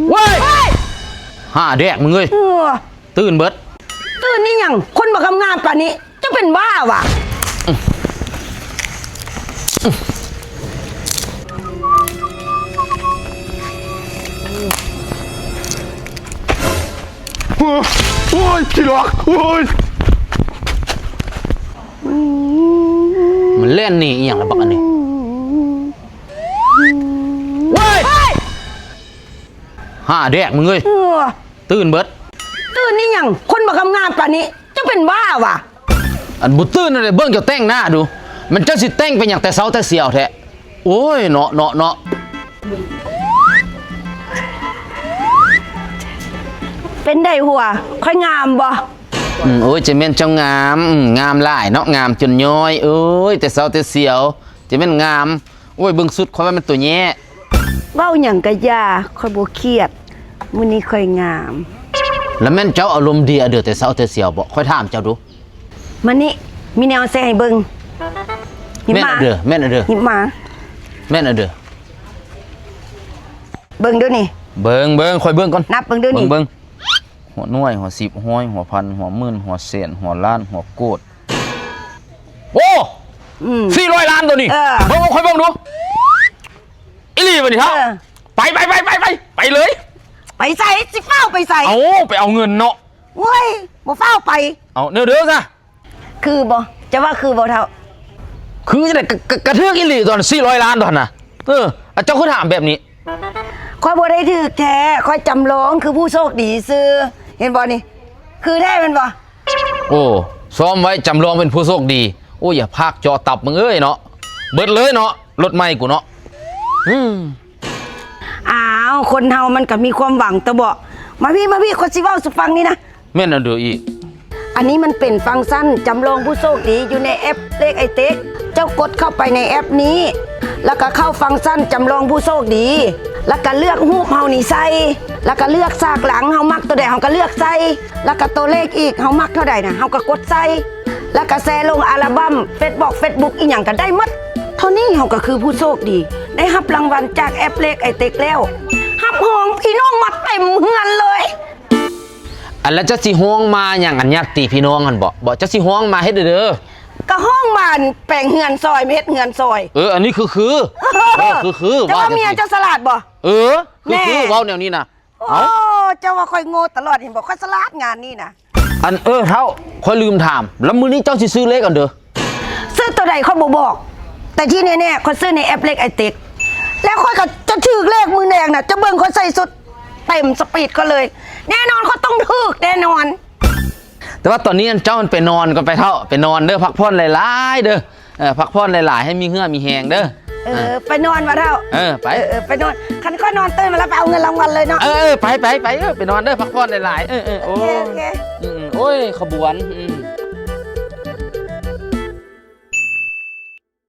เว้ยห้าแดกมึงเอ้ยตื่นเบิดตื่นนี่ยังคนบักงามป่านนี้จะเป็นบ้าวะโอ้ยพี่ล็อกโอ้ยมันเล่นนี่อีหยังละบักอันนี้เว้ยห้าแดกมึงเอ้ยตื่นเบิดตื่นนี่ยังคนบักงามป่านนี้จะเป็นบ้าวะอันบุตื่นอะไรเบิ่งเจ้าแต่งหน้าดูมันจะสิแต่งเป็นอย่างแต่เช้าแต่เสียวแท้โอ้ยเนาะเป็นได้หัวค่อยงามบ่โอ้ยจะแม่นเจ้างามงามหลายเนาะงามจนย้อยเอ้ยแต่เช้าแต่เสียวจะแม่นงามโอ้ยเบิ่งสุดค่อยว่ามันตัวแย่เว้าหยังกะยาค่อยบ่เครียดมื้อนี้ค่อยงามแล้วแม่นเจ้าอารมณ์ดีอะเด้อแต่เช้าแต่เสียวบ่ค่อยถามเจ้าดูมื้อนี้มีแนวแซ่ให้เบิ่งแม่นอะเด้อแม่นอะเด้อหิมมาแม่นอะเด้อเบิ่งดูนี่เบิ่งค่อยเบิ่งก่อนนับเบิ่งดูนี่เบิ่งหัวหน่วยหัว10ห้อยหัวพันหัวหมื่นหัวแสนหัวล้านหัวโกดโอ้400 ล้านตัวนี้เบิ่งค่อยเบิ่งดูอีหลีบ่นี่เฮาไปเลยไปใส่สิเฝ้าไปใส่ไปเอาเงินเนาะโว้ยบ่เฝ้าไปเอาเด้อซะคือบ่จะว่าคือบ่เท่าคือจะได้กระเทือกอีหลีตอน400 ล้านตอนน่ะเจ้าคือถามแบบนี้ค่อยบ่ได้ถือแท้ค่อยจำลองคือผู้โชคดีซื้อเห็นบ่นี่คือแท้เป็นบ่โอ้ซ้อมไว้จำลองเป็นผู้โชคดีโอ้อย่าพากจอตับมึงเอ้ยเนาะเบิดเลยเนาะรถใหม่กูเนาะอ้าวคนเฮามันก็มีความหวังตะบ่มาพี่คนสิเว้าสุฟังนี่นะแม่นอันเด้ออีอันนี้มันเป็นฟังก์ชันจำลองผู้โชคดีอยู่ในแอปเลขไอเต็กเจ้ากดเข้าไปในแอปนี้แล้วก็เข้าฟังก์ชันจำลองผู้โชคดีแล้วก็เลือกรูปเฮานี่ใส่แล้วก็เลือกซากหลังเฮามักตัวใดเฮาก็เลือกใส่แล้วก็ตัวเลขอีกเฮามักเท่าใดน่ะเฮาก็กดใส่แล้วก็แชร์ลงอัลบั้มเฟซบุ๊กอีหยังก็ได้หมดเท่านี้เฮาก็คือผู้โชคดีได้รับรางวัลจากแอปเลขไอเต็กแล้วรับหองพี่น้องมาเต็มเฮือนเลยอันแล้วจะสิฮ้องมาอย่างอันญาติพี่น้องกันบ่จะสิฮ้องมาเฮ็ดเด้อก็ห้องบ้านแปลงเฮือนซอยเฮ็ดเฮือนซอยอันนี้คือเจ้าว่าเมียเจ้าสลัดบ่คือเว้าแนวนี้นะเจ้าว่าค่อยโง่ตลอดเห็นบ่ค่อยสลัดงานนี่นะอันเท่าค่อยลืมถามแล้วมื้อนี้เจ้าสิซื้อเลขกันเด้อซื้อตัวใดค่อยบ่บอกแต่ที่แน่ๆค่อยซื้อในแอปเลขไอเต็กแล้วค่อยก็จะถือเลขมือแดงน่ะจะเบิ่งค่อยใส่สุดเต็มสปีดก็เลยแน่นอนเขาต้องถูกแน่นอนแต่ว่าตอนนี้เจ้ามันไปนอนกันไปเท่าไปนอนเด้อพักผ่อนหลายๆเด้อพักผ่อนหลายๆให้มีเหื่อมีแหงเด้อไปนอนมาเท่าไปนอนคันก็นอนตื่นมาแล้วไปเอาเงินรางวัลเลยเนาะไปไปนอนเด้อพักผ่อนหลายๆโอ้ยขบวน